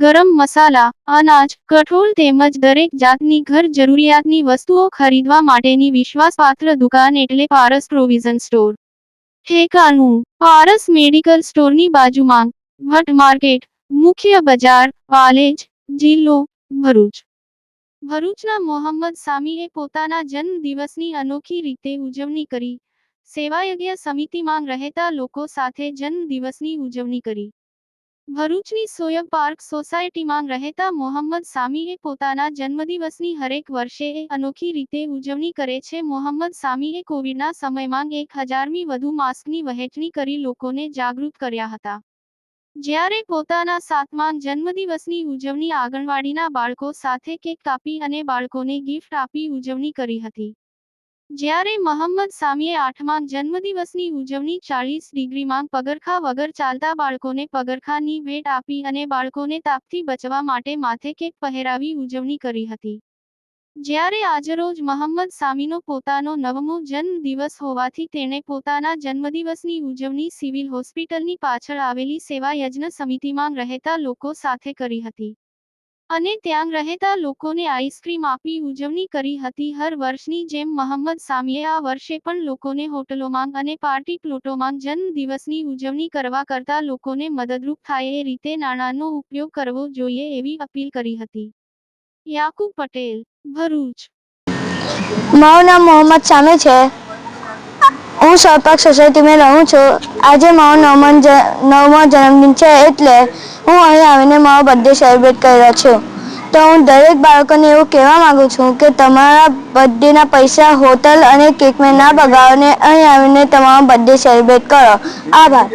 ગરમ મસાલા, અનાજ, કઠોળ તેમજ દરેક જાતની ઘર જરૂરિયાતની વસ્તુઓ ખરીદવા માટેની વિશ્વાસપાત્ર દુકાન એટલે પારસ પ્રોવિઝન સ્ટોર. ઠેકાણું: પારસ મેડિકલ સ્ટોરની બાજુમાં, ભટ્ટ માર્કેટ, મુખ્ય બજાર, પાલેજ, જિલ્લો ભરૂચ. ભરૂચના મોહમ્મદ સામીએ પોતાના જન્મદિવસની અનોખી રીતે ઉજવણી કરી. સેવાયજ્ઞ સમિતિમાં રહેતા લોકો સાથે જન્મદિવસની ઉજવણી કરી. ભરૂચની સોયબ પાર્ક સોસાયટીમાં રહેતા મોહમ્મદ સામીએ પોતાના જન્મદિવસની હરેક વર્ષે અનોખી રીતે ઉજવણી કરે છે. મોહમ્મદ સામીએ કોવિડના સમયમાં 1000મી વધુ માસ્કની વહેંચણી કરી લોકોને જાગૃત કર્યા હતા. જ્યારે પોતાના 7મા જન્મદિવસની ઉજવણી આંગણવાડીના બાળકો સાથે કેક કાપી અને બાળકોને ગિફ્ટ આપી ઉજવણી કરી હતી. જ્યારે મોહમ્મદ સામીએ 8મા જન્મદિવસની ઉજવણી 40 ડિગ્રીમાં પગરખાં વગર ચાલતા બાળકોને પગરખાંની ભેટ આપી અને બાળકોને તાપથી બચવા માટે માથે કેપ પહેરાવી ઉજવણી કરી હતી. જ્યારે આજરોજ મોહમ્મદ સામીનો પોતાનો 9મો જન્મદિવસ હોવાથી તેણે પોતાના જન્મદિવસની ઉજવણી સિવિલ હોસ્પિટલની પાછળ આવેલી સેવા યજ્ઞ સમિતિમાં રહેતા લોકો સાથે કરી હતી. અને ત્યાં રહેતા લોકોને આઈસ્ક્રીમ આપી ઉજવણી કરી હતી. હર વર્ષની જેમ મોહમ્મદ સામીએ આ વર્ષે પણ લોકોને હોટલોમાં અને પાર્ટી પ્લોટોમાં જન્મદિવસની ઉજવણી કરવા કરતા લોકોને મદદરૂપ થાય એ રીતે નાણાંનો ઉપયોગ કરવો જોઈએ એવી અપીલ કરી હતી. યાકુબ પટેલ, ભરૂચ. મારું નામ મોહમ્મદ સામી છે. હું સરપાક સોસાયટીમાં રહું છું. આજે મારો 9મો જન્મદિન છે એટલે હું અહીં આવીને મારો બર્થડે સેલિબ્રેટ કર્યો છું. તો હું દરેક બાળકોને એવું કહેવા માગું છું કે તમારા બર્થડેના પૈસા હોટલ અને કેકમાં ના બગાડો ને અહીં આવીને તમારો બર્થડે સેલિબ્રેટ કરો. આભાર.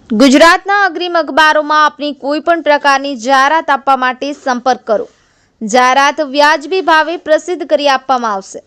ગુજરાતના અગ્રીમ અખબારોમાં આપની કોઈ પણ પ્રકારની જાહેરાત આપવા માટે સંપર્ક કરો. જાહેરાત વ્યાજબી ભાવે પ્રસિદ્ધ કરી આપવામાં આવશે.